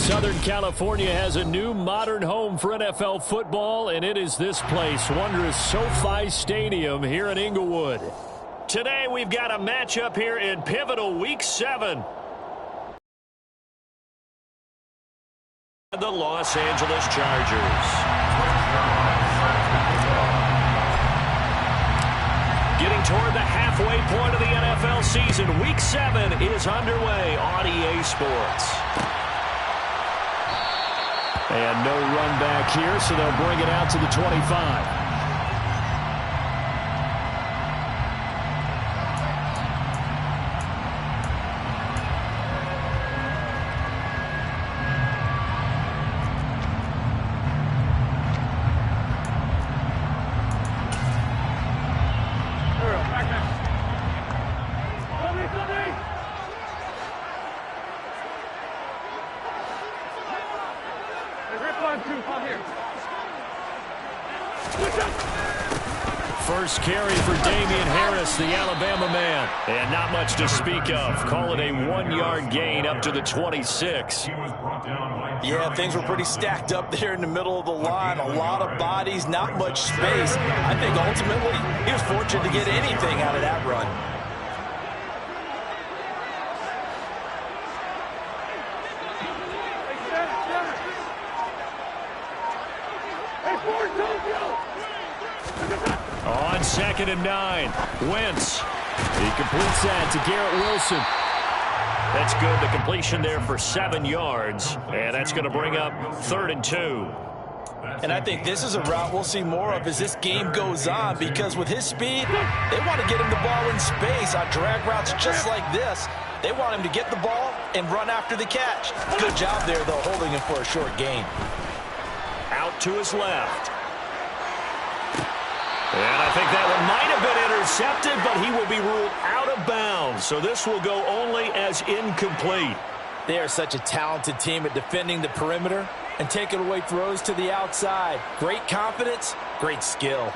Southern California has a new modern home for NFL football, and it is this place, wondrous SoFi Stadium here in Inglewood. Today we've got a matchup here in pivotal Week 7. The Los Angeles Chargers. Getting toward the halfway point of the NFL season, Week 7 is underway on EA Sports. And no run back here, so they'll bring it out to the 25. First carry for Damian Harris, the Alabama man. And not much to speak of. Call it a 1-yard gain up to the 26. Yeah, things were pretty stacked up there in the middle of the line. A lot of bodies, not much space. I think ultimately he was fortunate to get anything out of that run. On 2nd and 9, Wentz. He completes that to Garrett Wilson. That's good. The completion there for 7 yards. And that's going to bring up 3rd and 2. And I think this is a route we'll see more of as this game goes on, because with his speed, they want to get him the ball in space on drag routes just like this. They want him to get the ball and run after the catch. Good job there, though, holding him for a short gain. Out to his left. And I think that one might have been intercepted, but he will be ruled out of bounds. So this will go only as incomplete. They are such a talented team at defending the perimeter and taking away throws to the outside. Great confidence, great skill.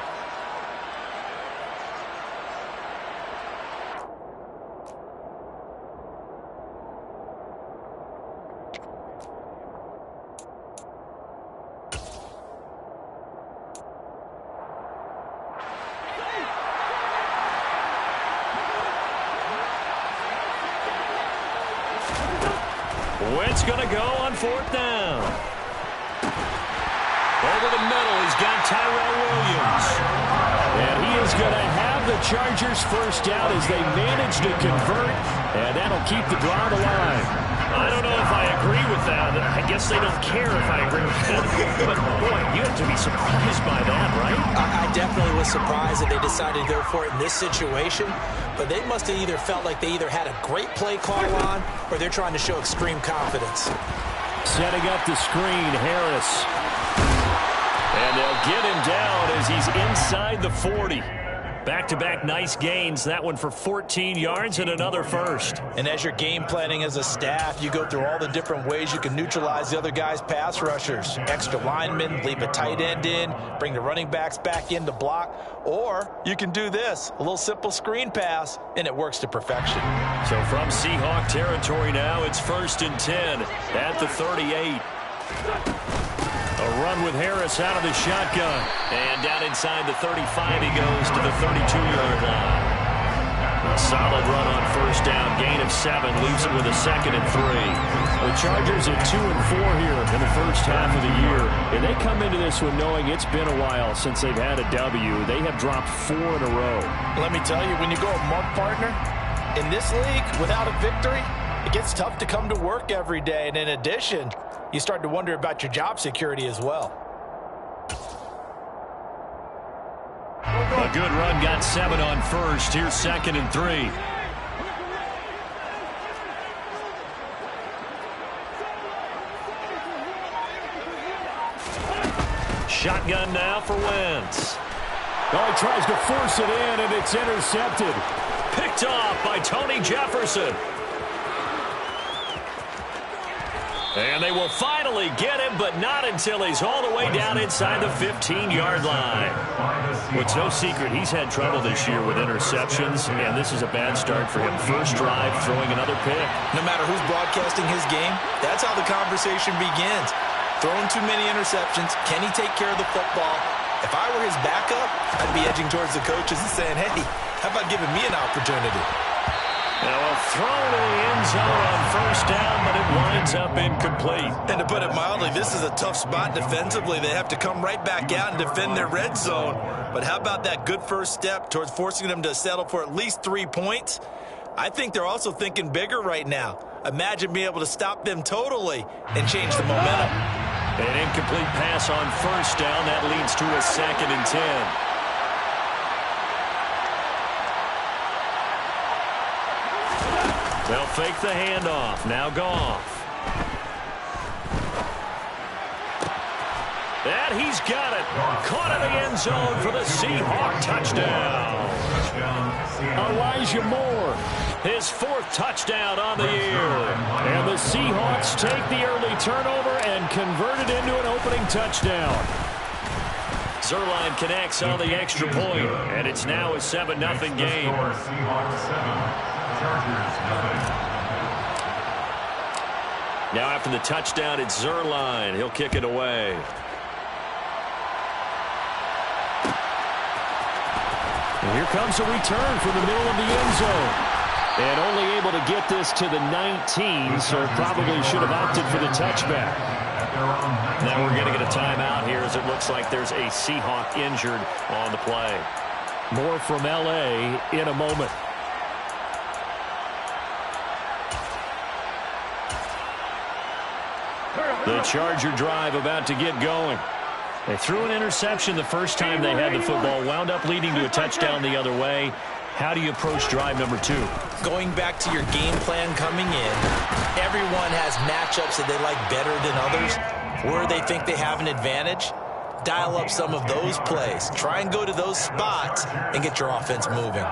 Wentz going to go on 4th down. Over the middle, he's got Tyrell Williams. And he is going to have the Chargers first down as they manage to convert, and that'll keep the drive alive. I don't know if I agree with that. I guess they don't care if I agree with that. But, boy, you have to be surprised by that, right? I definitely was surprised that they decided to go for it in this situation. But they must have either felt like they either had a great play call on or they're trying to show extreme confidence. Setting up the screen, Harris. And they'll get him down as he's inside the 40. Back-to-back nice gains. That one for 14 yards and another first. And as you're game planning as a staff, you go through all the different ways you can neutralize the other guy's pass rushers. Extra linemen, leave a tight end in, bring the running backs back in to block. Or you can do this, a little simple screen pass, and it works to perfection. So from Seahawk territory now, it's 1st and 10 at the 38. A run with Harris out of the shotgun. And down inside the 35 he goes to the 32-yard line. A solid run on 1st down. Gain of 7. Leaves it with a 2nd and 3. The Chargers at 2 and 4 here in the first half of the year. And they come into this one knowing it's been a while since they've had a W. They have dropped 4 in a row. Let me tell you, when you go a month, partner, in this league, without a victory, it gets tough to come to work every day. And in addition, you start to wonder about your job security as well. A good run, got 7 on 1st. Here's 2nd and 3. Shotgun now for Wentz. Oh, he tries to force it in, and it's intercepted. Picked off by Tony Jefferson. And they will finally get him, but not until he's all the way down inside the 15-yard line. Well, it's no secret he's had trouble this year with interceptions, and this is a bad start for him. First drive, throwing another pick. No matter who's broadcasting his game, that's how the conversation begins. Throwing too many interceptions. Can he take care of the football? If I were his backup, I'd be edging towards the coaches and saying, hey, how about giving me an opportunity? Now a throw to the end zone on first down, but it winds up incomplete. And to put it mildly, this is a tough spot defensively. They have to come right back out and defend their red zone. But how about that good first step towards forcing them to settle for at least 3 points? I think they're also thinking bigger right now. Imagine being able to stop them totally and change the momentum. An incomplete pass on first down. That leads to a 2nd and 10. They'll fake the handoff. Now Goff. And he's got it. Caught in the end zone for the Seahawk touchdown. Elijah Moore, his 4th touchdown on the year. And the Seahawks take the early turnover and convert it into an opening touchdown. Zuerlein connects on the extra point, and it's now a 7-0 game. Now after the touchdown, it's Zuerlein. He'll kick it away. And here comes a return from the middle of the end zone. And only able to get this to the 19, so probably should have opted for the touchback. Now we're going to get a timeout here as it looks like there's a Seahawk injured on the play. More from L.A. in a moment. The Charger drive about to get going. They threw an interception the first time they had the football, wound up leading to a touchdown the other way. How do you approach drive number 2? Going back to your game plan coming in, everyone has matchups that they like better than others, where they think they have an advantage. Dial up some of those plays. Try and go to those spots and get your offense moving.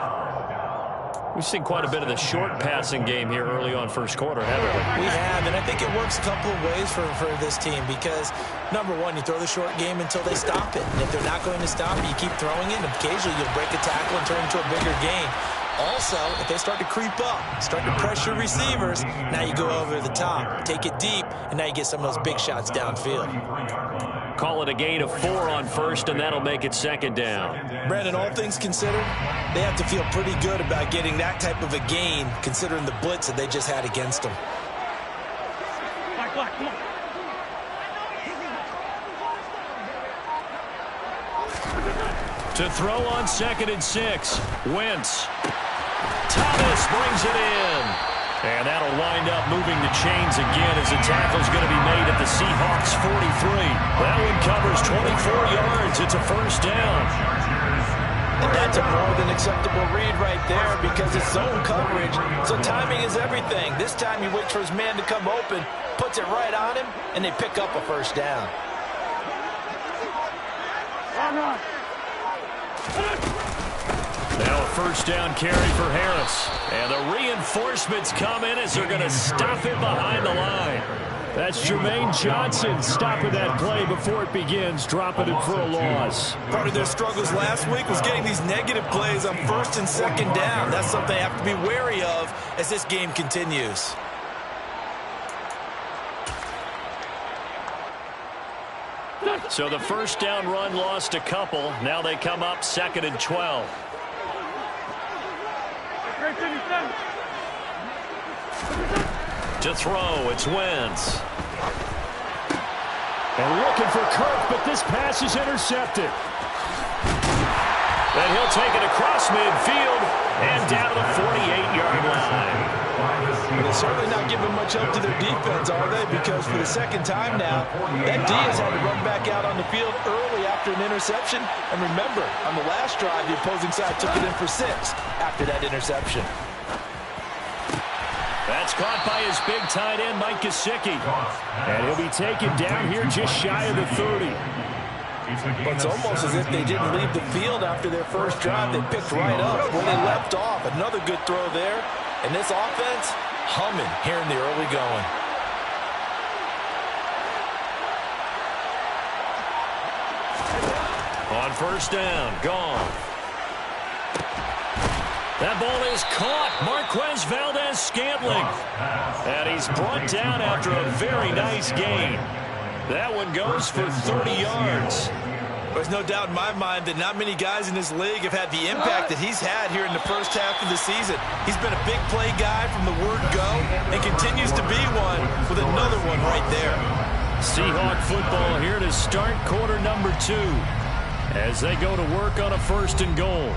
We've seen quite a bit of the short passing game here early on first quarter, haven't we? We have, and I think it works a couple of ways for this team because, number one, you throw the short game until they stop it. And if they're not going to stop it, you keep throwing it, and occasionally you'll break a tackle and turn it into a bigger game. Also, if they start to creep up, start to pressure receivers, now you go over the top, take it deep, and now you get some of those big shots downfield. Call it a gain of 4 on first, and that'll make it 2nd down. Brandon, all things considered, they have to feel pretty good about getting that type of a gain, considering the blitz that they just had against them. To throw on 2nd and 6, Wentz. Thomas brings it in. And that'll wind up moving the chains again as the tackle's going to be made at the Seahawks 43. That one covers 24 yards. It's a first down. And that's a more than acceptable read right there because it's zone coverage, so timing is everything. This time he waits for his man to come open, puts it right on him, and they pick up a first down. Now a first down carry for Harris. And the reinforcements come in as they're going to stop it behind the line. That's Jermaine Johnson stopping that play before it begins, dropping it for a loss. Part of their struggles last week was getting these negative plays on 1st and 2nd down. That's something they have to be wary of as this game continues. So the first down run lost a couple. Now they come up 2nd and 12. To throw, it's Wentz. And looking for Kirk, but this pass is intercepted. And he'll take it across midfield and down to the 48-yard line. They're certainly not giving much help to their defense, are they? Because for the 2nd time now, that D has had to run back out on the field early after an interception. And remember, on the last drive, the opposing side took it in for 6 after that interception. That's caught by his big tight end, Mike Gesicki. And he'll be taken down here just shy of the 30. But it's almost as if they didn't leave the field after their first drive. They picked right up where they left off. Another good throw there. And this offense, humming here in the early going. On first down, gone. That ball is caught. Marquez Valdez-Scantling. And he's brought down after a very nice gain. That one goes for 30 yards. There's no doubt in my mind that not many guys in this league have had the impact that he's had here in the first half of the season. He's been a big play guy from the word go and continues to be one with another one right there. Seahawk football here to start quarter number 2 as they go to work on a first and goal.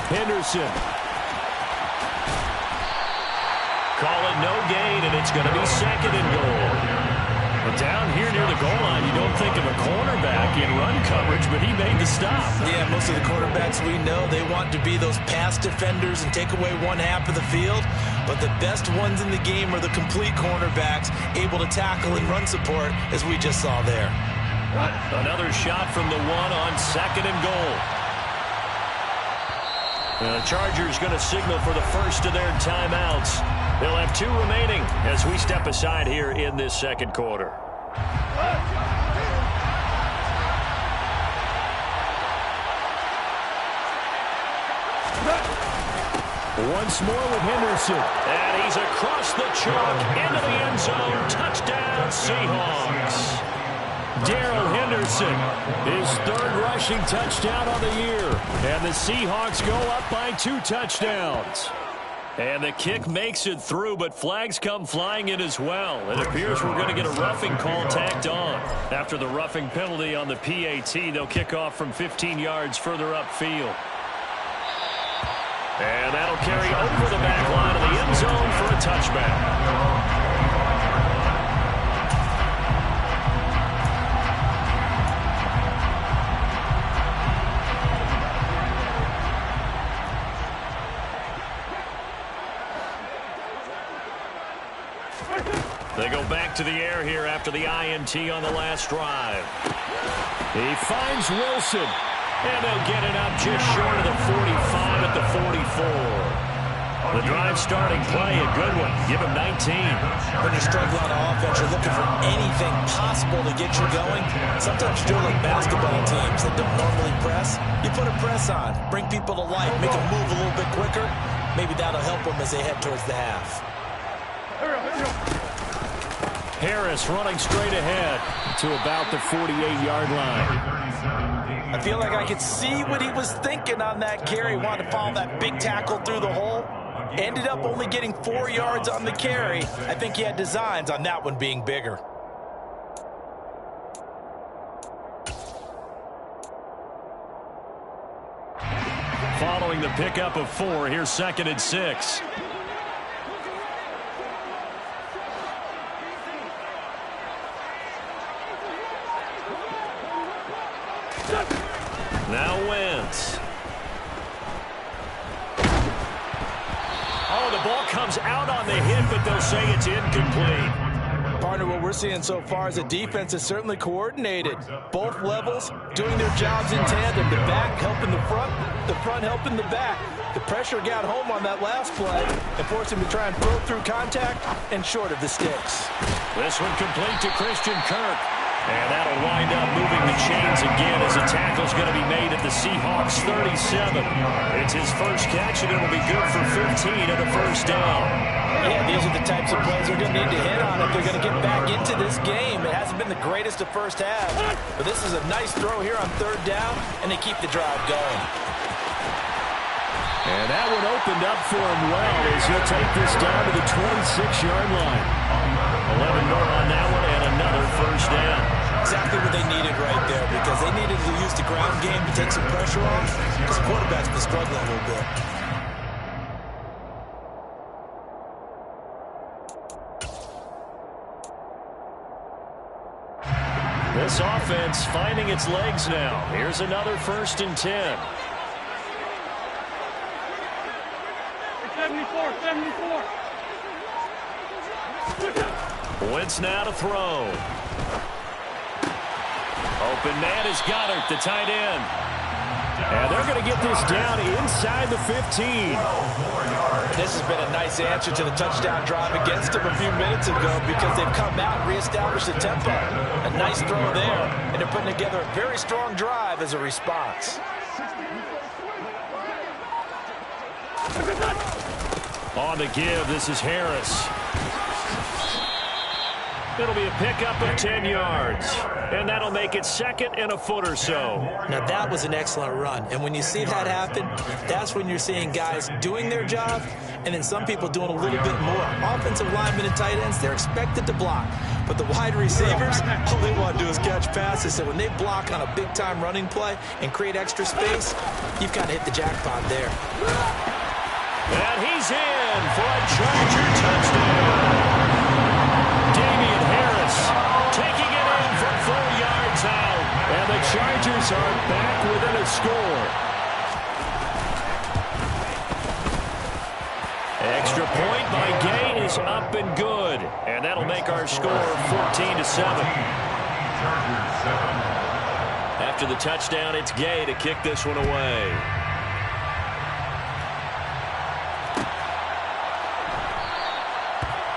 Henderson. Call it no gain, and it's going to be second and goal. But down here near the goal line, you don't think of a cornerback in run coverage, but he made the stop. Yeah, most of the quarterbacks we know, they want to be those pass defenders and take away one half of the field. But the best ones in the game are the complete cornerbacks, able to tackle and run support, as we just saw there. Another shot from the one on second and goal. The Chargers going to signal for the first of their timeouts. They'll have 2 remaining as we step aside here in this second quarter. Once more with Henderson. And he's across the chalk into the end zone. Touchdown, Seahawks. Darrell Henderson, his 3rd rushing touchdown on the year. And the Seahawks go up by 2 touchdowns. And the kick makes it through, but flags come flying in as well. It appears we're going to get a roughing call tacked on. After the roughing penalty on the PAT, they'll kick off from 15 yards further upfield. And that'll carry over the back line of the end zone for a touchback. They go back to the air here after the INT on the last drive. He finds Wilson, and they'll get it up just short of the 45 at the 44. The drive starting play, a good one. Give him 19. When you struggle on offense, you're looking for anything possible to get you going. Sometimes you're like basketball teams that don't normally press. You put a press on, bring people to life, make them move a little bit quicker. Maybe that'll help them as they head towards the half. Harris running straight ahead to about the 48-yard line. I feel like I could see what he was thinking on that carry. Wanted to follow that big tackle through the hole. Ended up only getting 4 yards on the carry. I think he had designs on that one being bigger. Following the pickup of 4, here's 2nd and 6. Now Wentz. Oh, the ball comes out on the hit, but they'll say it's incomplete. Partner, what we're seeing so far is the defense is certainly coordinated. Both levels doing their jobs in tandem. The back helping the front helping the back. The pressure got home on that last play and forced him to try and throw through contact and short of the sticks. This one complete to Christian Kirk. And that'll wind up moving the chains again as a tackle's going to be made at the Seahawks 37. It's his first catch, and it'll be good for 15 and a first down. Yeah, these are the types of plays they're going to need to hit on if they're going to get back into this game. It hasn't been the greatest of first halves, but this is a nice throw here on 3rd down, and they keep the drive going. And that one opened up for him well as he'll take this down to the 26-yard line. 11 more on that one and another first down. Exactly what they needed right there because they needed to use the ground game to take some pressure off because the quarterback's been struggling a little bit. This offense finding its legs now. Here's another 1st and 10. 74. Wentz now to throw. Open man is Goddard, the tight end. And they're going to get this down inside the 15. This has been a nice answer to the touchdown drive against them a few minutes ago because they've come out and reestablished the tempo. A nice throw there, and they're putting together a very strong drive as a response. On the give, this is Harris. It'll be a pickup of 10 yards, and that'll make it second and a foot or so. Now, that was an excellent run, and when you see that happen, that's when you're seeing guys doing their job and then some people doing a little bit more. Offensive linemen and tight ends, they're expected to block, but the wide receivers, all they want to do is catch passes. So when they block on a big-time running play and create extra space, you've kind of hit the jackpot there. And he's in for a Charger touchdown. Damian Harris taking it in from 4 yards out. And the Chargers are back within a score. Extra point by Gay is up and good. And that'll make our score 14-7. After the touchdown, it's Gay to kick this one away.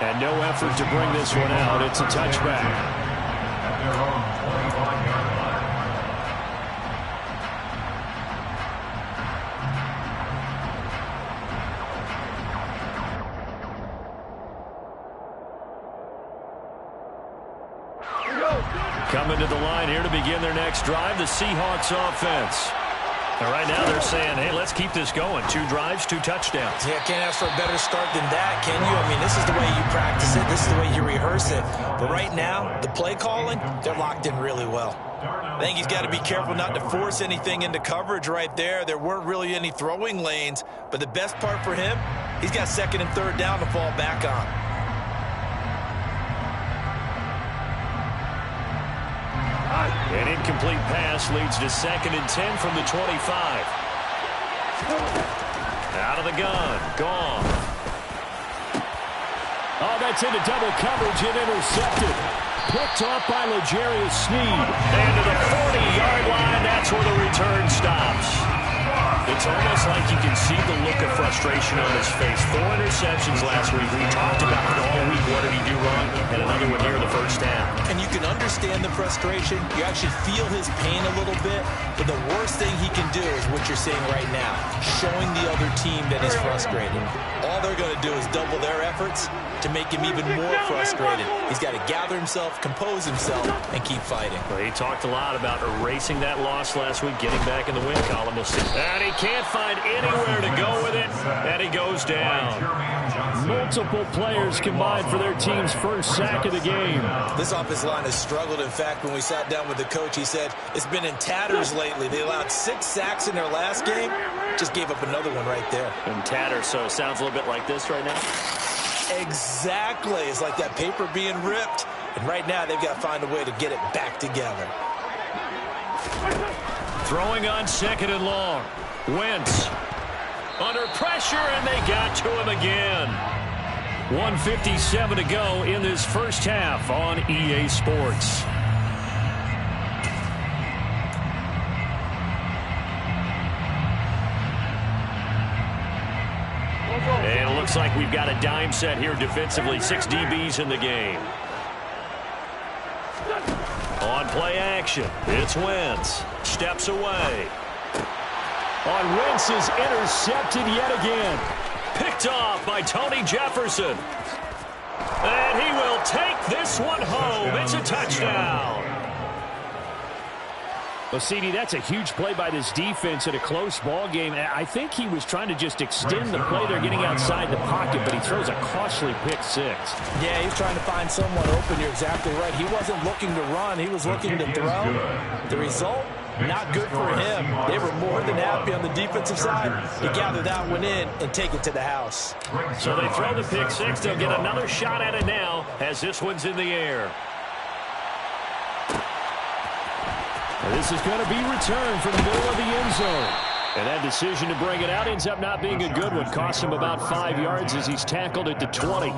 And no effort to bring this one out. It's a touchback. Coming to the line here to begin their next drive, the Seahawks offense. And right now they're saying, hey, let's keep this going. 2 drives, 2 touchdowns. Yeah, can't ask for a better start than that, can you? I mean, this is the way you practice it. This is the way you rehearse it. But right now, the play calling, they're locked in really well. I think he's got to be careful not to force anything into coverage right there. There weren't really any throwing lanes. But the best part for him, he's got 2nd and 3rd down to fall back on. An incomplete pass leads to 2nd and 10 from the 25. Out of the gun. Gone. Oh, that's into double coverage and intercepted. Picked off by L'Jarius Sneed. And to the 40-yard line, that's where the return stops. It's almost like you can see the look of frustration on his face. 4 interceptions last week. We talked about it all week. What did he do wrong? And another one here in the first half. And you can understand the frustration. You actually feel his pain a little bit. But the worst thing he can do is what you're seeing right now, showing the other team that he's frustrated. All they're going to do is double their efforts to make him even more frustrated. He's got to gather himself, compose himself, and keep fighting. Well, he talked a lot about erasing that loss last week, getting back in the win column. We'll see. And he can't find anywhere to go with it, and he goes down. Multiple players combined for their team's first sack of the game. This offensive line has struggled. In fact, when we sat down with the coach, he said it's been in tatters lately. They allowed 6 sacks in their last game. Just gave up another one right there. In tatters, so it sounds a little bit like this right now. Exactly. It's like that paper being ripped. And right now, they've got to find a way to get it back together. Throwing on 2nd and long. Wentz under pressure, and they got to him again. 1:57 to go in this first half on EA Sports. And it looks like we've got a dime set here defensively. 6 DBs in the game. On play action, it's Wentz. Steps away. On Wentz is intercepted yet again. Picked off by Tony Jefferson. And he will take this one home. It's a touchdown. Well, CD, that's a huge play by this defense in a close ball game. I think he was trying to just extend the play. They're getting outside the pocket, but he throws a costly pick 6. Yeah, he's trying to find someone open. You're exactly right. He wasn't looking to run. He was looking to throw. The result, not good for him. They were more than happy on the defensive side to gather that one in and take it to the house. So they throw the pick 6. They'll get another shot at it now as this one's in the air. This is going to be returned from the middle of the end zone. And that decision to bring it out ends up not being a good one. Cost him about 5 yards as he's tackled at the 20.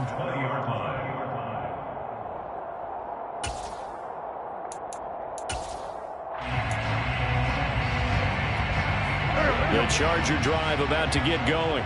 The Charger drive about to get going.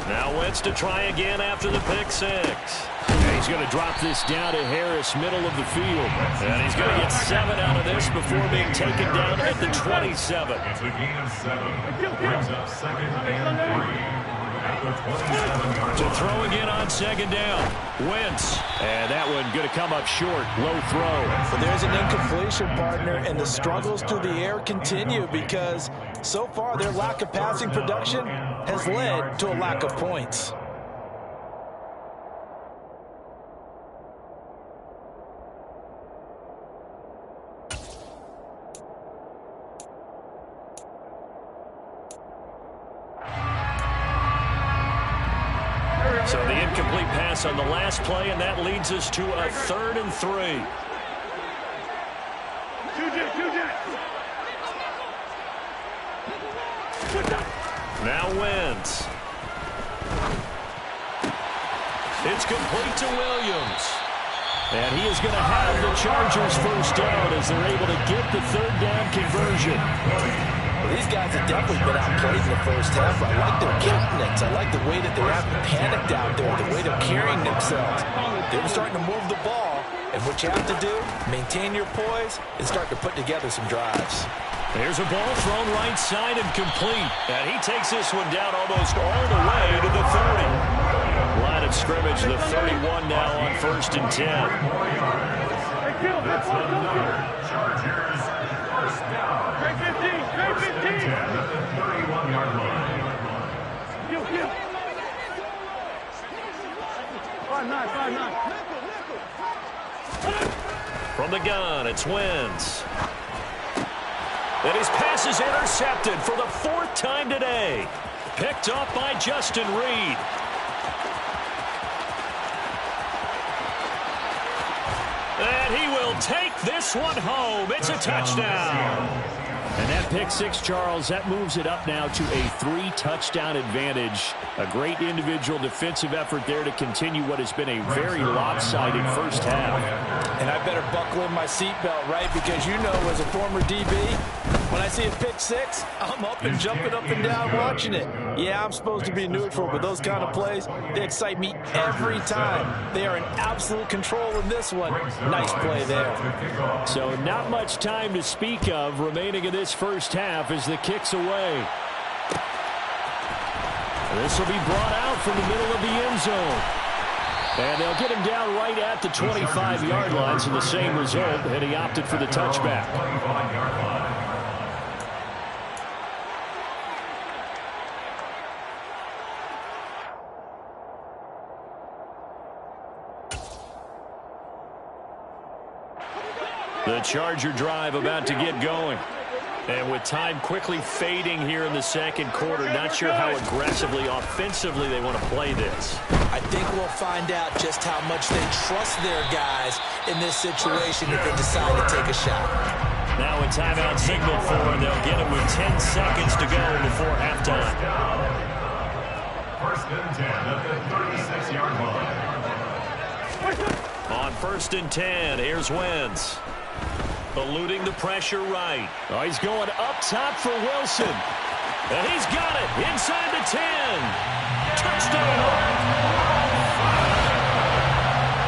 Now Wentz to try again after the pick six. And he's going to drop this down to Harris, middle of the field. And he's going to get 7 out of this before being taken down at the 27. It's a gain of 7. Brings up 2nd and 3. At the 27-yard To throw again on 2nd down. Wentz. And that one going to come up short. Low throw. But there's an incompletion, partner, and the struggles through the air continue because so far their lack of passing production has led to a lack of points. So the incomplete pass on the last play, and that leads us to a 3rd and 3. Now Wentz. It's complete to Williams. And he is going to have the Chargers first down as they're able to get the 3rd down conversion. Well, these guys have definitely been outplayed in the first half. I like their countenance. I like the way that they haven't panicked out there, the way they're carrying themselves. They're starting to move the ball. And what you have to do, maintain your poise and start to put together some drives. There's a ball thrown right side and complete. And he takes this one down almost all the way to the 30. Line of scrimmage, the 31 now on 1st and 10. That's another Chargers first down. Great 15, great 15. At the 31-yard line. 5-9. From the gun, it's Wentz. And his pass is intercepted for the 4th time today. Picked off by Justin Reed. And he will take this one home. It's a touchdown. And that pick six, Charles, that moves it up now to a 3-touchdown advantage. A great individual defensive effort there to continue what has been a very lopsided first half. And I better buckle in my seatbelt, right? Because you know, as a former DB, when I see a pick six, I'm up and jumping up and down watching it. Yeah, I'm supposed to be neutral, but those kind of plays, they excite me every time. They are in absolute control in this one. Nice play there. So not much time to speak of remaining in this first half as the kick's away. This will be brought out from the middle of the end zone. And they'll get him down right at the 25-yard line, so the same result, and he opted for the touchback. The Charger drive about to get going. And with time quickly fading here in the second quarter, not sure how aggressively, offensively they want to play this. I think we'll find out just how much they trust their guys in this situation if they decide to take a shot. Now a timeout signal for them. They'll get it with 10 seconds to go before halftime. First and 10 at the 36-yard line. On 1st and 10, here's Wentz. Eluding the pressure right. Oh, he's going up top for Wilson. And he's got it inside the 10. Touchdown.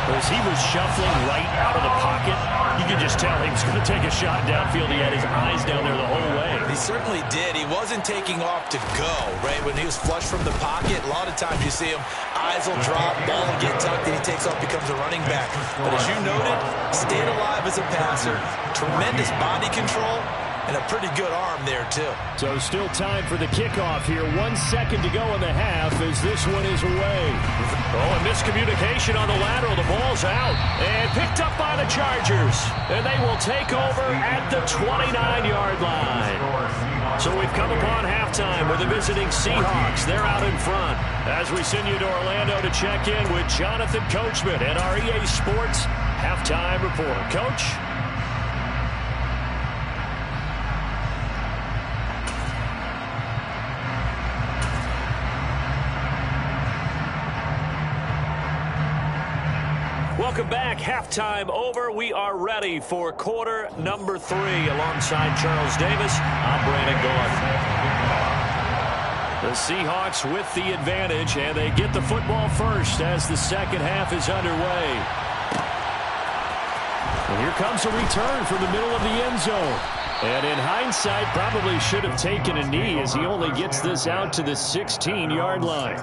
As he was shuffling right out of the pocket, you could just tell he was going to take a shot downfield. He had his eyes down there the whole way. He certainly did. He wasn't taking off to go, right? When he was flush from the pocket, a lot of times you see him, eyes will drop, ball will get tucked, and he takes off, becomes a running back. But as you noted, stayed alive as a passer, tremendous body control, and a pretty good arm there, too. So still time for the kickoff here. 1 second to go in the half as this one is away. Oh, a miscommunication on the lateral. The ball's out and picked up by the Chargers. And they will take over at the 29-yard line. So we've come upon halftime with the visiting Seahawks. They're out in front. As we send you to Orlando to check in with Jonathan Coachman and our EA Sports halftime report. Coach? Welcome back. Halftime over. We are ready for quarter number 3. Alongside Charles Davis, I'm Brandon Gaudin. The Seahawks with the advantage, and they get the football first as the second half is underway. And here comes a return from the middle of the end zone. And in hindsight, probably should have taken a knee as he only gets this out to the 16-yard line.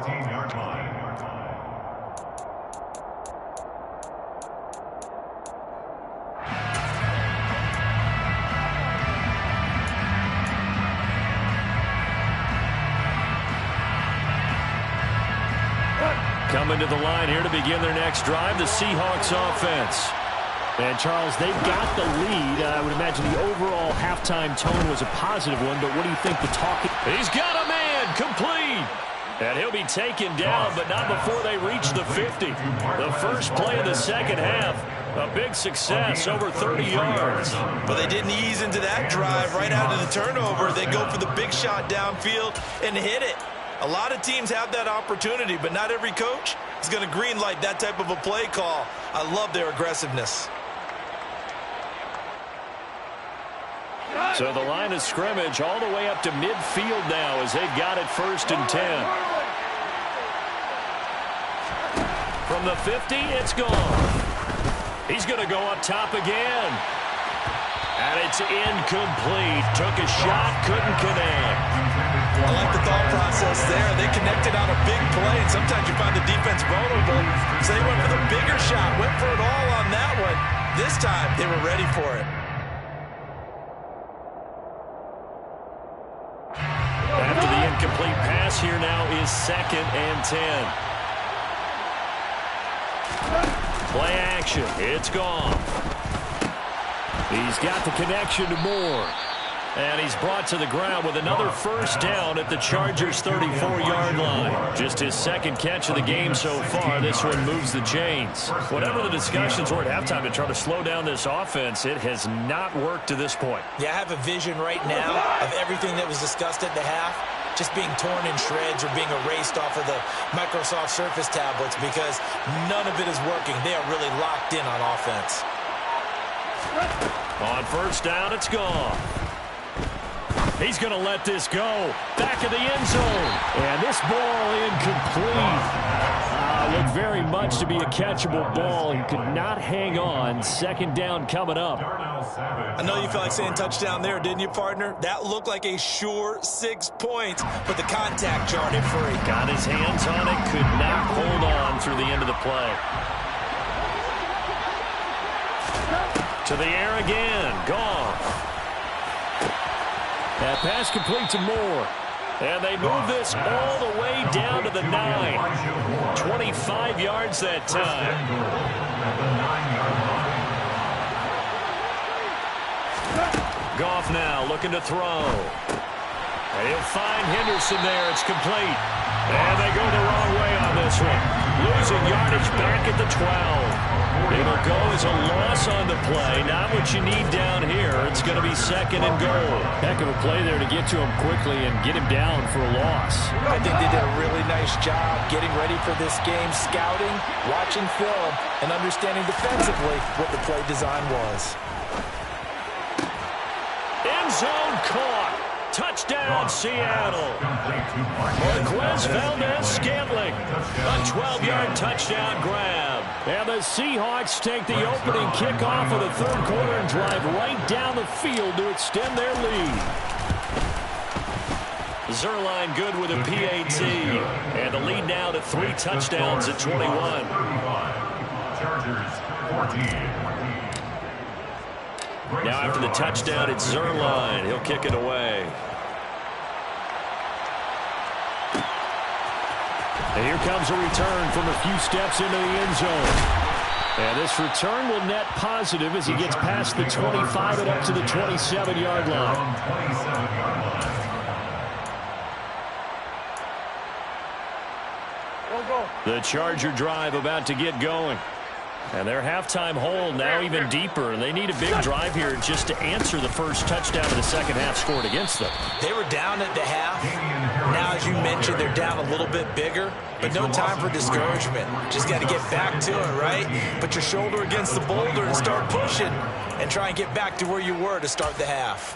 Coming to the line here to begin their next drive, the Seahawks offense. And, Charles, they've got the lead. I would imagine the overall halftime tone was a positive one, but what do you think the talk... He's got a man, complete. And he'll be taken down, but not before they reach the 50. The first play of the second half, a big success, over 30 yards. But they didn't ease into that drive right out of the turnover. They go for the big shot downfield and hit it. A lot of teams have that opportunity, but not every coach is going to greenlight that type of a play call. I love their aggressiveness. So the line of scrimmage all the way up to midfield now as they've got it 1st and 10. From the 50, it's gone. He's going to go up top again. And it's incomplete. Took a shot, couldn't connect. I like the thought process there. They connected on a big play, and sometimes you find the defense vulnerable. So they went for the bigger shot, went for it all on that one. This time, they were ready for it. After the incomplete pass, here now is 2nd and 10. Play action. It's gone. He's got the connection to Moore. And he's brought to the ground with another first down at the Chargers' 34-yard line. Just his second catch of the game so far. This one moves the chains. Whatever the discussions were at halftime to try to slow down this offense, it has not worked to this point. Yeah, I have a vision right now of everything that was discussed at the half just being torn in shreds or being erased off of the Microsoft Surface tablets because none of it is working. They are really locked in on offense. On first down, it's gone. He's going to let this go. Back of the end zone. And this ball incomplete. Looked very much to be a catchable ball. He could not hang on. Second down coming up. I know you felt like saying touchdown there, didn't you, partner? That looked like a sure 6 points, but the contact jarred it free. Got his hands on it. Could not hold on through the end of the play. To the air again. Gone. That pass complete to Moore. And they move this all the way down to the 9. 25 yards that time. Goff now looking to throw. And he'll find Henderson there. It's complete. And they go the wrong way on this one. Losing yardage back at the 12. It'll go as a loss on the play. Not what you need down here. It's going to be 2nd and goal. Heck of a play there to get to him quickly and get him down for a loss. I think they did a really nice job getting ready for this game, scouting, watching film, and understanding defensively what the play design was. End zone caught. Touchdown, Seattle. Marquez Valdez-Scantling. A 12-yard touchdown grab. And the Seahawks take the opening kickoff of the third quarter and drive right down the field to extend their lead. Zuerlein good with a PAT. And the lead now to 3 touchdowns at 21. Chargers 14. Now after the touchdown, it's Zuerlein. He'll kick it away. And here comes a return from a few steps into the end zone. And this return will net positive as he gets past the 25 and up to the 27-yard line. The Charger drive about to get going. And their halftime hole now even deeper. And they need a big drive here just to answer the first touchdown of the second half scored against them. They were down at the half, Now, as you mentioned, they're down a little bit bigger, but no time for discouragement. Just got to get back to it, right? Put your shoulder against the boulder and start pushing and try and get back to where you were to start the half.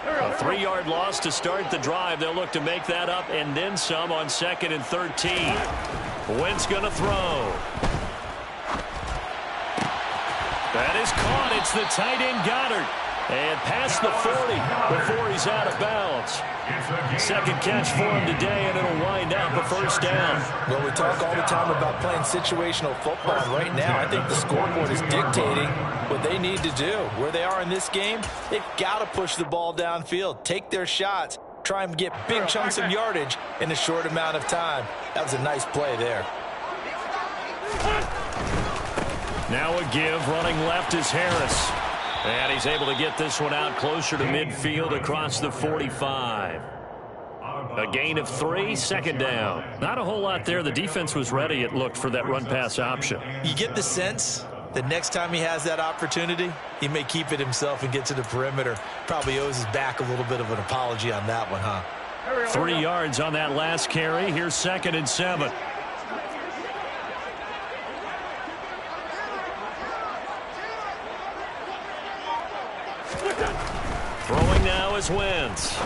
A 3-yard loss to start the drive. They'll look to make that up and then some on 2nd and 13. Wentz going to throw. That is caught. It's the tight end Goddard. And past the 40 before he's out of bounds. Second catch for him today, and it'll wind up a first down. Well, we talk all the time about playing situational football. Right now, I think the scoreboard is dictating what they need to do. Where they are in this game, they've got to push the ball downfield, take their shots, try and get big chunks of yardage in a short amount of time. That was a nice play there. Now a give. Running left is Harris. And he's able to get this one out closer to midfield across the 45. A gain of 3, second down. Not a whole lot there. The defense was ready, it looked, for that run-pass option. You get the sense that next time he has that opportunity, he may keep it himself and get to the perimeter. Probably owes his back a little bit of an apology on that one, huh? 3 yards on that last carry. Here's 2nd and 7. Throwing now is Wentz.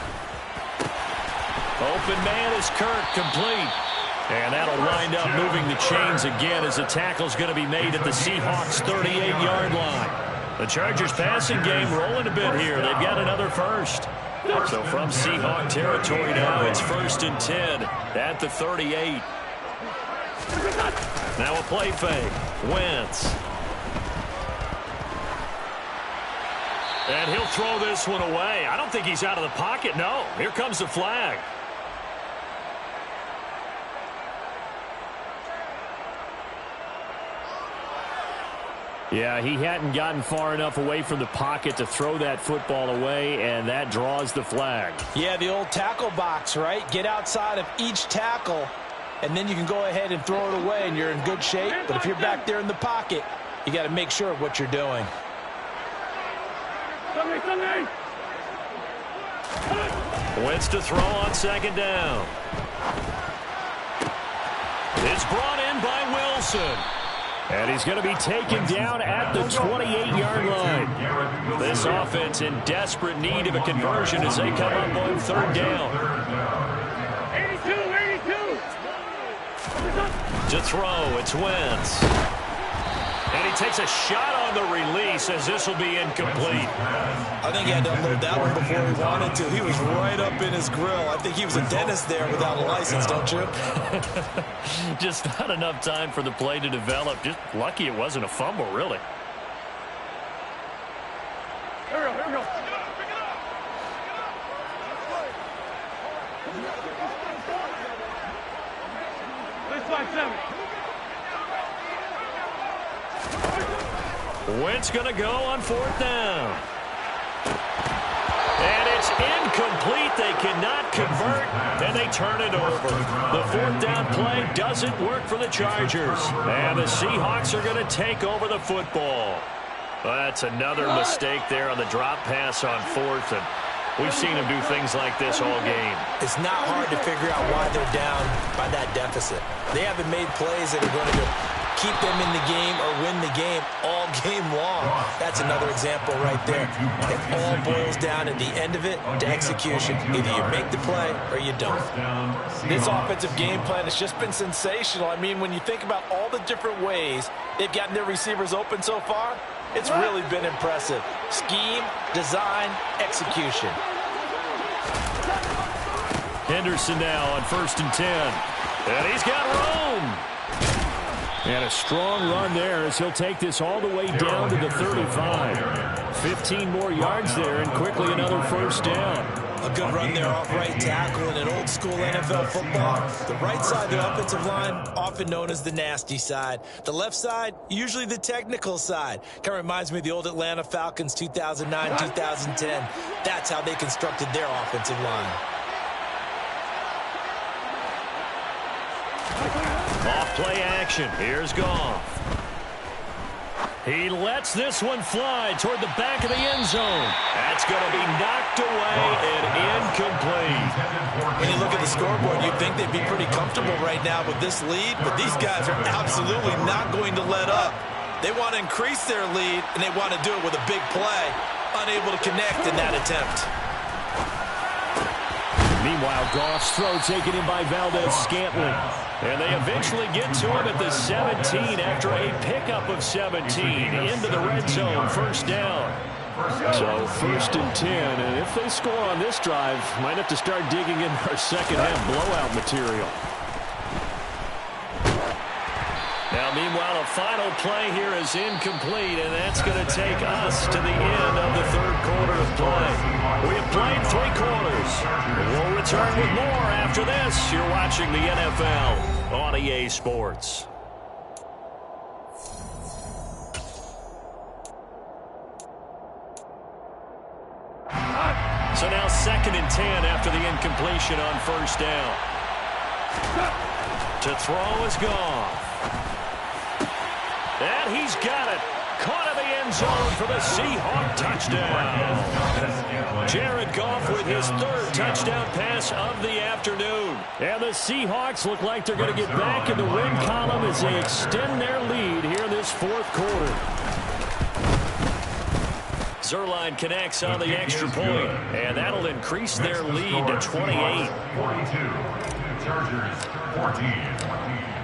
Open man is Kirk, complete. And that'll wind up moving the chains again as the tackle's going to be made at the Seahawks' 38-yard line. The Chargers passing game rolling a bit here. They've got another first. So from Seahawk territory now, it's 1st and 10 at the 38. Now a play fake. Wentz. And he'll throw this one away. I don't think he's out of the pocket. No. Here comes the flag. Yeah, he hadn't gotten far enough away from the pocket to throw that football away, and that draws the flag. Yeah, the old tackle box, right? Get outside of each tackle, and then you can go ahead and throw it away, and you're in good shape. But if you're back there in the pocket, you got to make sure of what you're doing. Wentz to throw on 2nd down. It's brought in by Wilson. And he's going to be taken down at the 28-yard line. This offense in desperate need of a conversion as they come up on 3rd down. 82. To throw, it's Wentz. And he takes a shot on the release as this will be incomplete. I think he had to unload that one before he wanted to. He was right up in his grill. I think he was a dentist there without a license, don't you? Just not enough time for the play to develop. Just lucky it wasn't a fumble, really. Here we go, here we go. 6-5-7. Wentz going to go on 4th down. And it's incomplete. They cannot convert, and they turn it over. The 4th down play doesn't work for the Chargers. And the Seahawks are going to take over the football. That's another mistake there on the drop pass on 4th, and we've seen them do things like this all game. It's not hard to figure out why they're down by that deficit. They haven't made plays that are going to keep them in the game or win the game all game long. That's another example right there. It all boils down at the end of it to execution. Either you make the play or you don't. This offensive game plan has just been sensational. I mean, when you think about all the different ways they've gotten their receivers open so far, it's really been impressive. Scheme, design, execution. Henderson now on 1st and 10. And he's got room. And a strong run there as he'll take this all the way down to the 35. 15 more yards there and quickly another first down. A good run there off right tackle in an old-school NFL football. The right side of the offensive line, often known as the nasty side. The left side, usually the technical side. Kind of reminds me of the old Atlanta Falcons 2009-2010. That's how they constructed their offensive line. Off play action. Here's Goff. He lets this one fly toward the back of the end zone. That's going to be knocked away and incomplete. When you look at the scoreboard, you'd think they'd be pretty comfortable right now with this lead, but these guys are absolutely not going to let up. They want to increase their lead, and they want to do it with a big play. Unable to connect in that attempt. Meanwhile, Goff's throw taken in by Valdez-Scantling. And they eventually get to him at the 17 after a pickup of 17 into the red zone, first down. So 1st and 10, and if they score on this drive, might have to start digging in our second half blowout material. Now, meanwhile, a final play here is incomplete, and that's going to take us to the end of the 3rd quarter of play. We have played 3 quarters. We'll return with more after this. You're watching the NFL on EA Sports. So now 2nd and 10 after the incompletion on first down. To throw is Goff. And he's got it. Caught in the end zone for the Seahawk touchdown. Jared Goff with his 3rd touchdown pass of the afternoon. And the Seahawks look like they're going to get back in the win column as they extend their lead here in this 4th quarter. Zuerlein connects on the extra point, and that'll increase their lead to 28. 42. Chargers 14.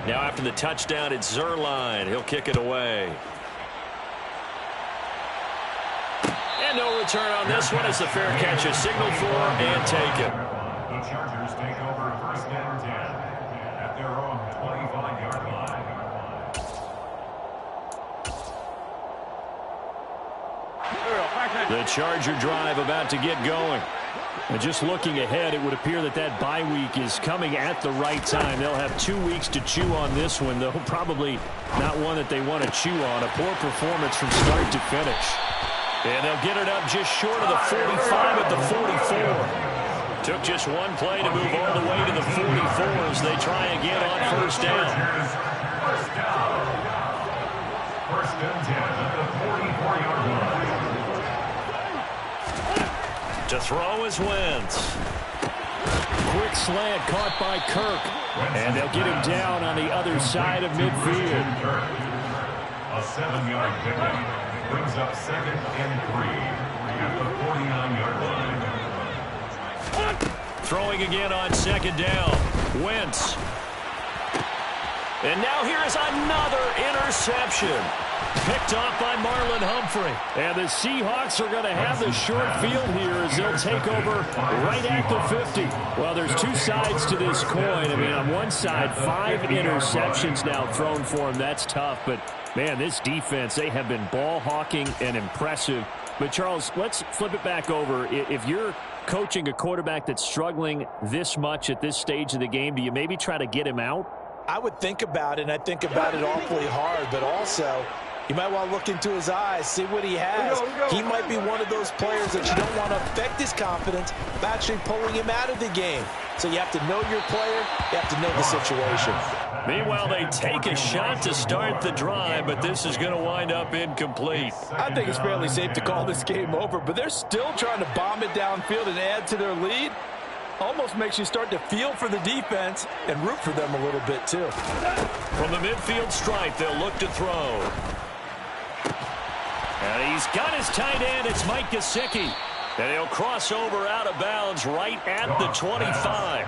Now after the touchdown, it's Zuerlein. He'll kick it away. And no return on this one as the fair catch is signaled for and taken. The Chargers take over 1st and 10 at their own 25-yard line. The Charger drive about to get going. And just looking ahead, it would appear that that bye week is coming at the right time. They'll have 2 weeks to chew on this one, though probably not one that they want to chew on. A poor performance from start to finish. And they'll get it up just short of the 45 at the 44. Took just one play to move all the way to the 44 as they try again on first down. First down. 1st and 10 at the 44-yard line. To throw is Wentz. Quick slant caught by Kirk. And they'll get him down on the other side of midfield. A 7-yard pickup brings up 2nd and 3 at the 49-yard line. Throwing again on 2nd down. Wentz. And now here is another interception. Picked off by Marlon Humphrey. And the Seahawks are going to have the short field here as they'll take over right at the 50. Well, there's 2 sides to this coin. I mean, on one side, 5 interceptions now thrown for him. That's tough. But, man, this defense, they have been ball hawking and impressive. But, Charles, let's flip it back over. If you're coaching a quarterback that's struggling this much at this stage of the game, do you maybe try to get him out? I would think about it, and I think about it awfully hard, but also you might want to look into his eyes, see what he has. He might be one of those players that you don't want to affect his confidence by actually pulling him out of the game. So you have to know your player. You have to know the situation. Meanwhile, they take a shot to start the drive, but this is going to wind up incomplete. I think it's fairly safe to call this game over, but they're still trying to bomb it downfield and add to their lead. Almost makes you start to feel for the defense and root for them a little bit, too. From the midfield stripe, they'll look to throw. And he's got his tight end. It's Mike Gesicki. And he'll cross over out of bounds right at the 25.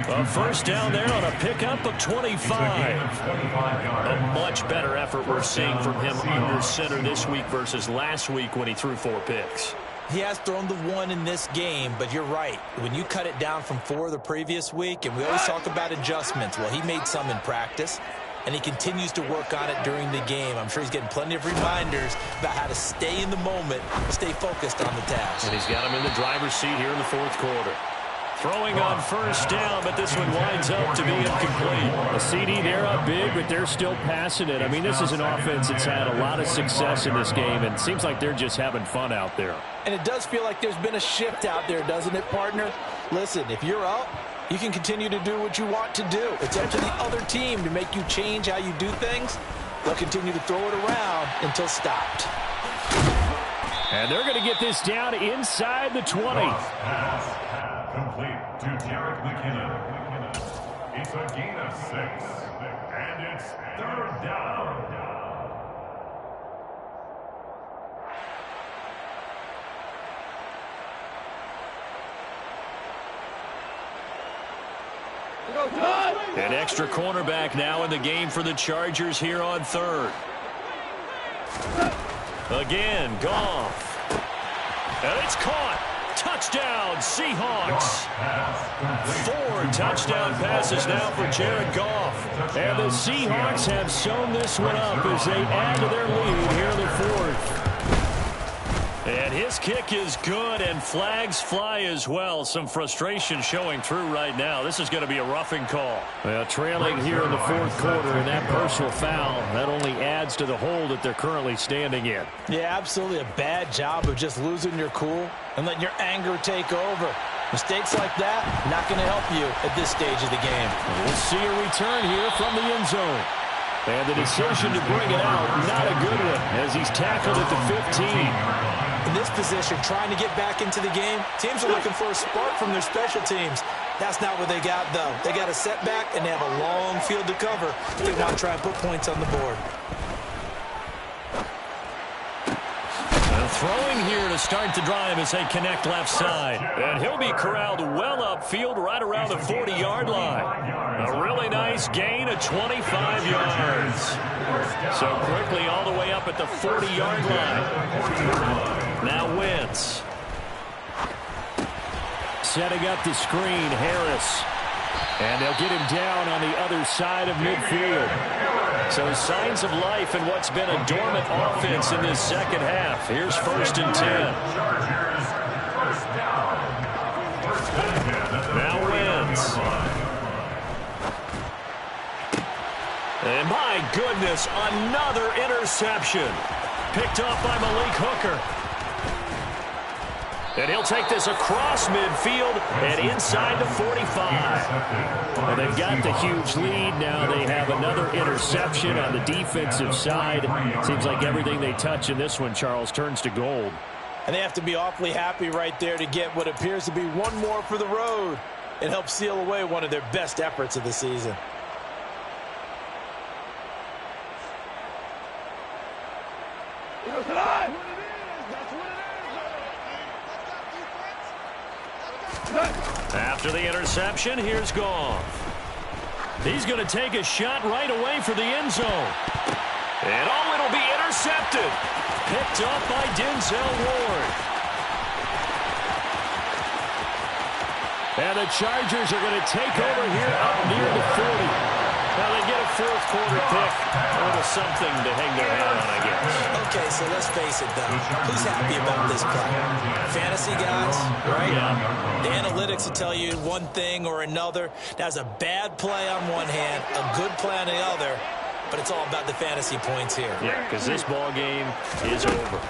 A first down there on a pickup of 25. A much better effort we're seeing from him under center this week versus last week when he threw 4 picks. He has thrown the 1 in this game, but you're right. When you cut it down from 4 the previous week, and we always talk about adjustments, well, he made some in practice, and he continues to work on it during the game. I'm sure he's getting plenty of reminders about how to stay in the moment, stay focused on the task. And he's got him in the driver's seat here in the 4th quarter. Throwing on first down, but this one winds up to be incomplete. A CD, they're up big, but they're still passing it. I mean, this is an offense that's had a lot of success in this game, and it seems like they're just having fun out there. And it does feel like there's been a shift out there, doesn't it, partner? Listen, if you're up, you can continue to do what you want to do. It's up to the other team to make you change how you do things. They'll continue to throw it around until stopped. And they're going to get this down inside the 20. Pass complete to Jerick McKinnon. It's a gain of 6, and it's 3rd down. An extra cornerback now in the game for the Chargers here on 3rd. Again, Goff. And it's caught. Touchdown, Seahawks. 4 touchdown passes now for Jared Goff. And the Seahawks have sewn this one up as they add to their lead here in the 4th. And his kick is good, and flags fly as well. Some frustration showing through right now. This is going to be a roughing call. Well, trailing here in the 4th quarter, and that personal foul, that only adds to the hole that they're currently standing in. Yeah, absolutely a bad job of just losing your cool and letting your anger take over. Mistakes like that, not going to help you at this stage of the game. We'll see a return here from the end zone. And the decision to bring it out, not a good one, as he's tackled at the 15. In this position, trying to get back into the game, teams are looking for a spark from their special teams. That's not what they got, though. They got a setback, and they have a long field to cover if they want to try and put points on the board. Throwing here to start the drive as they connect left side. And he'll be corralled well upfield right around the 40-yard line. A really nice gain of 25 yards. So quickly all the way up at the 40-yard line. Now Wentz. Setting up the screen, Harris. And they'll get him down on the other side of midfield. So signs of life in what's been a dormant offense in this second half. Here's 1st and 10. Chargers, 1st down. 1st and 10. Now Wentz. And my goodness, another interception. Picked off by Malik Hooker. And he'll take this across midfield and inside the 45. Well, they've got the huge lead. Now they have another interception on the defensive side. Seems like everything they touch in this one, Charles, turns to gold. And they have to be awfully happy right there to get what appears to be one more for the road. It helps seal away one of their best efforts of the season. After the interception, here's Goff. He's going to take a shot right away for the end zone. And oh, it'll be intercepted. Picked up by Denzel Ward. And the Chargers are going to take over here up near the 40. Now they get a 4th quarter pick. A little something to hang their hat on, I guess. Okay, so let's face it, though. Who's happy about this play? Fantasy guys, right? Yeah. The analytics will tell you one thing or another. That's a bad play on one hand, a good play on the other, but it's all about the fantasy points here. Yeah, because this ball game is over.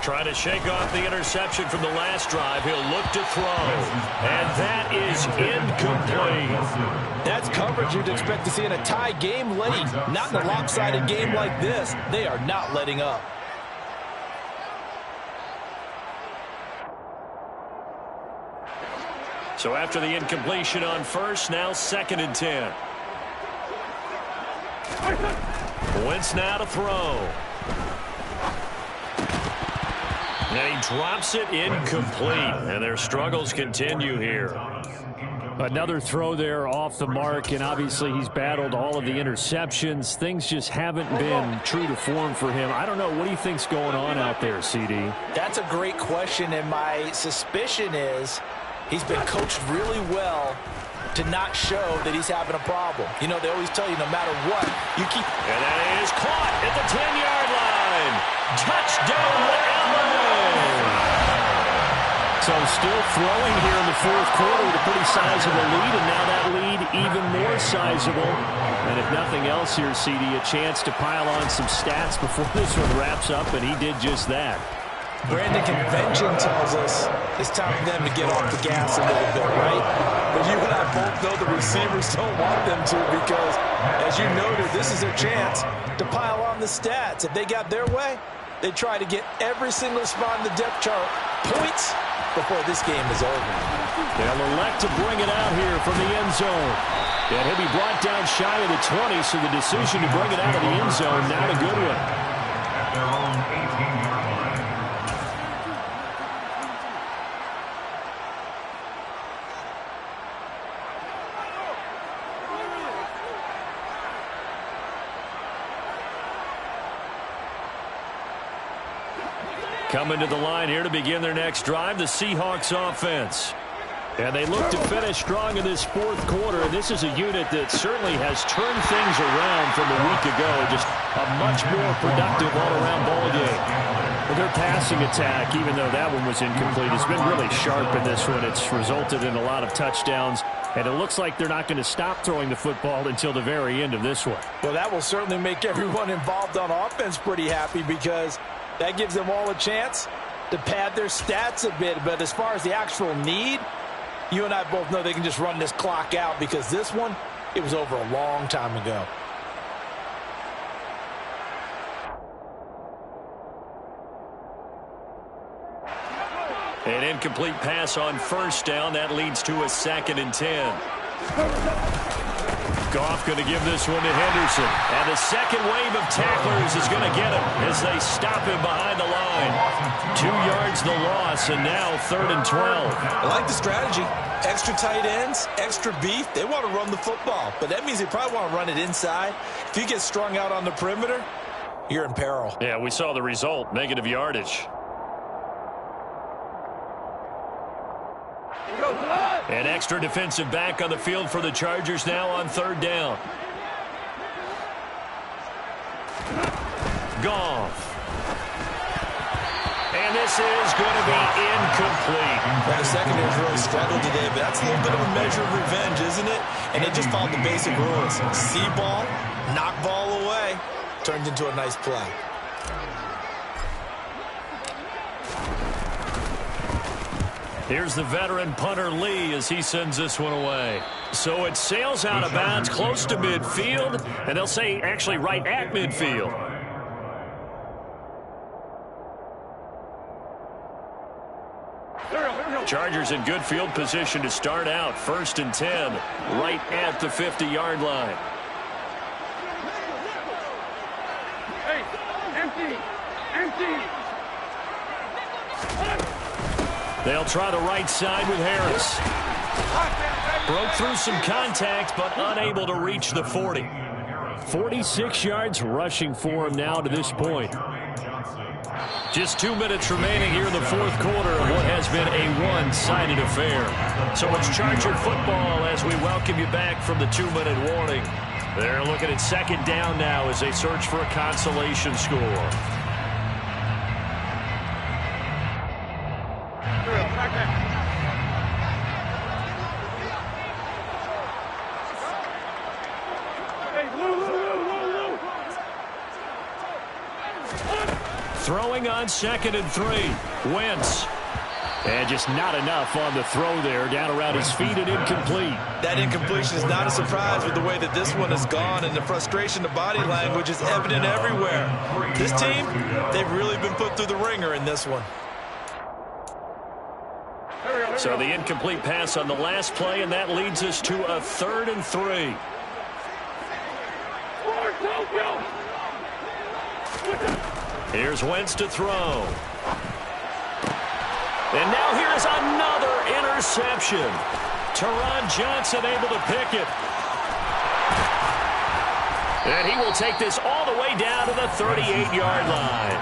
Trying to shake off the interception from the last drive. He'll look to throw. And that is incomplete. That's coverage you'd expect to see in a tie game late. Not in a lopsided game like this. They are not letting up. So after the incompletion on 1st, now 2nd and 10. Wentz now to throw. And he drops it incomplete. And their struggles continue here. Another throw there off the mark, and obviously he's battled all of the interceptions. Things just haven't been true to form for him. I don't know. What do you think's going on out there, CD? That's a great question, and my suspicion is he's been coached really well to not show that he's having a problem. You know, they always tell you no matter what, you keep... And that is caught at the 10-yard line. Touchdown, Allen! So still throwing here in the 4th quarter with a pretty sizable lead, and now that lead even more sizable. And if nothing else here, CD, a chance to pile on some stats before this one wraps up, and he did just that. Brandon, convention tells us it's time for them to get off the gas a little bit, right? but you and I both know the receivers don't want them to because, as you noted, this is a chance to pile on the stats. If they got their way, they try to get every single spot in the depth chart points before this game is over. They'll elect to bring it out here from the end zone. And he'll be brought down shy of the 20, so the decision to bring it out of the end zone, not a good one. At their own 18-yard line. Coming to the line here to begin their next drive, the Seahawks offense. And they look to finish strong in this fourth quarter. And this is a unit that certainly has turned things around from a week ago. Just a much more productive all-around ball game. Well, their passing attack, even though that one was incomplete, has been really sharp in this one. It's resulted in a lot of touchdowns. And it looks like they're not going to stop throwing the football until the very end of this one. Well, that will certainly make everyone involved on offense pretty happy because that gives them all a chance to pad their stats a bit. But as far as the actual need, you and I both know they can just run this clock out because this one, it was over a long time ago. An incomplete pass on first down. That leads to a 2nd and 10. Goff going to give this one to Henderson. And the second wave of tacklers is going to get him as they stop him behind the line. 2 yards the loss, and now 3rd and 12. I like the strategy. Extra tight ends, extra beef. They want to run the football, but that means they probably want to run it inside. If you get strung out on the perimeter, you're in peril. Yeah, we saw the result, negative yardage. An extra defensive back on the field for the Chargers now on 3rd down. Goff. And this is going to be incomplete. Well, the secondary's really struggled today, but that's a little bit of a measure of revenge, isn't it? And they just followed the basic rules. See ball, knock ball away, turned into a nice play. Here's the veteran punter Lee as he sends this one away. So it sails out of bounds close to midfield, and they'll say actually right at midfield. Chargers in good field position to start out. 1st and 10, right at the 50-yard line. Hey, empty. They'll try the right side with Harris. Broke through some contact, but unable to reach the 40. 46 yards rushing for him now to this point. Just 2 minutes remaining here in the fourth quarter of what has been a one-sided affair. So it's Charger football as we welcome you back from the 2-minute warning. They're looking at 2nd down now as they search for a consolation score. Throwing on 2nd and 3. Wentz. And just not enough on the throw there. Down around his feet and incomplete. That incompletion is not a surprise with the way that this one has gone, and the frustration, the body language is evident everywhere. This team, they've really been put through the ringer in this one. So the incomplete pass on the last play, and that leads us to a 3rd and 3. Here's Wentz to throw. And now here's another interception. Taron Johnson able to pick it. And he will take this all the way down to the 38-yard line.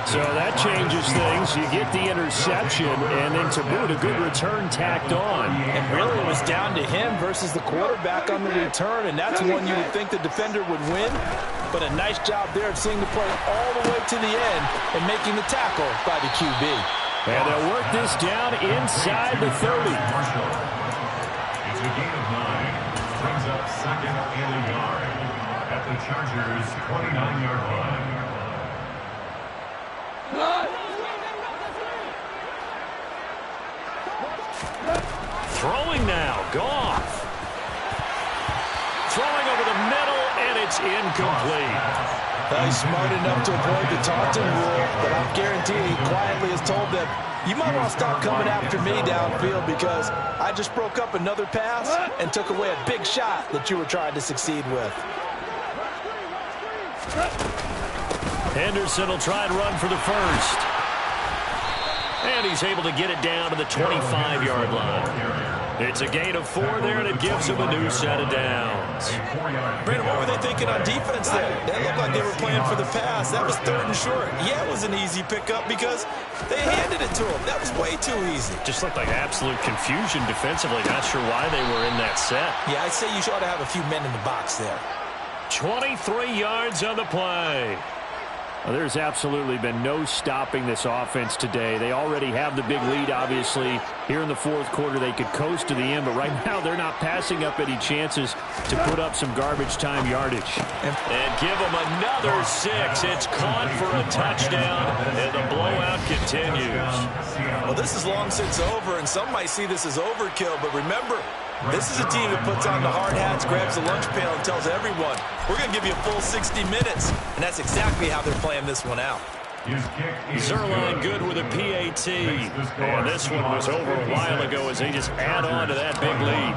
So that changes things. You get the interception, and then to boot, a good return tacked on. And really it was down to him versus the quarterback on the return, and that's one you would think the defender would win. But a nice job there of seeing the play all the way to the end and making the tackle by the QB. And they'll work this down inside the 30. It's a gain of 9. Brings up 2nd and a yard at the Chargers' 29-yard line. Throwing throwing now. Goff. Throwing over the middle, and it's incomplete. He's smart enough to avoid the taunting rule, but I'm guaranteeing he quietly has told them, you might want to stop coming after me downfield because I just broke up another pass and took away a big shot that you were trying to succeed with. Henderson will try and run for the first. And he's able to get it down to the 25-yard line. It's a gain of 4 there, and it gives him a new set of downs. Brandon, what were they thinking on defense there? That looked like they were playing for the pass. That was 3rd and short. Yeah, it was an easy pickup because they handed it to him. That was way too easy. Just looked like absolute confusion defensively. Not sure why they were in that set. Yeah, I'd say you ought to have a few men in the box there. 23 yards on the play. Well, there's absolutely been no stopping this offense today. They already have the big lead, obviously. Here in the 4th quarter, they could coast to the end, but right now they're not passing up any chances to put up some garbage time yardage. And give them another 6. It's caught for a touchdown, and the blowout continues. Well, this is long since over, and some might see this as overkill, but remember, this is a team that puts on the hard hats, grabs the lunch pail, and tells everyone, we're going to give you a full 60 minutes. And that's exactly how they're playing this one out. Zuerlein good with a PAT. And this one was over a while ago as they just add on to that big lead.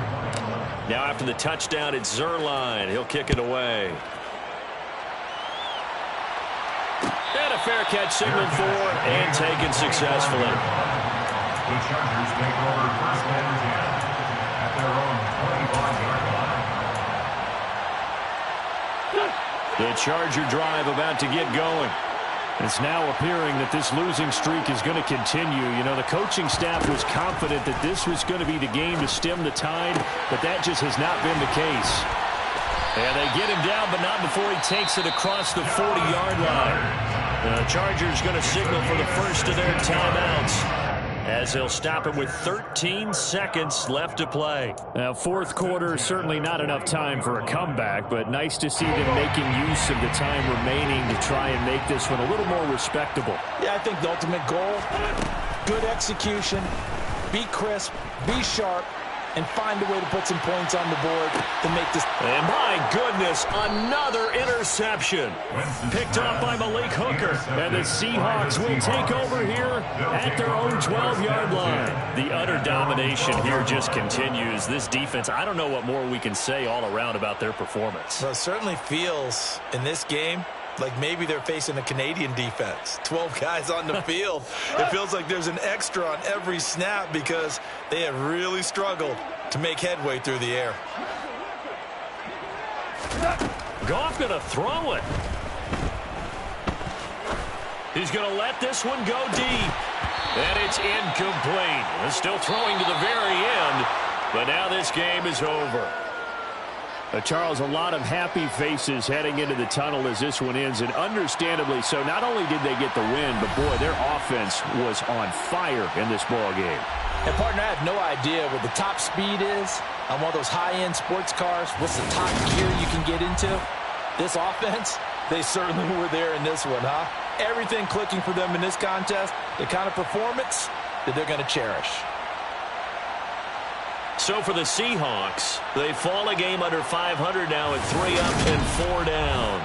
Now after the touchdown, it's Zuerlein. He'll kick it away. And a fair catch signaled for and taken successfully. The Chargers take over 1st and 10 at their own 25-yard line. The Charger drive about to get going. It's now appearing that this losing streak is going to continue. You know, the coaching staff was confident that this was going to be the game to stem the tide, but that just has not been the case. And they get him down, but not before he takes it across the 40-yard line. The Chargers going to signal for the first of their timeouts, as they'll stop it with 13 seconds left to play. Now, 4th quarter, certainly not enough time for a comeback, but nice to see them making use of the time remaining to try and make this one a little more respectable. Yeah, I think the ultimate goal, good execution, be crisp, be sharp, and find a way to put some points on the board to make this. And my goodness, another interception. Picked off by Malik Hooker. And the Seahawks will take over here at their own 12-yard line. The utter domination here just continues. This defense, I don't know what more we can say all around about their performance. Well, it certainly feels in this game like maybe they're facing a Canadian defense. 12 guys on the field. It feels like there's an extra on every snap because they have really struggled to make headway through the air. Goff going to throw it. He's going to let this one go deep. And it's incomplete. They're still throwing to the very end, but now this game is over. Charles, a lot of happy faces heading into the tunnel as this one ends, and understandably so. Not only did they get the win, but, boy, their offense was on fire in this ball game. And, partner, I have no idea what the top speed is on one of those high-end sports cars. What's the top gear you can get into? This offense, they certainly were there in this one, huh? Everything clicking for them in this contest, the kind of performance that they're going to cherish. So for the Seahawks, they fall a game under 500 now at 3 up and 4 down.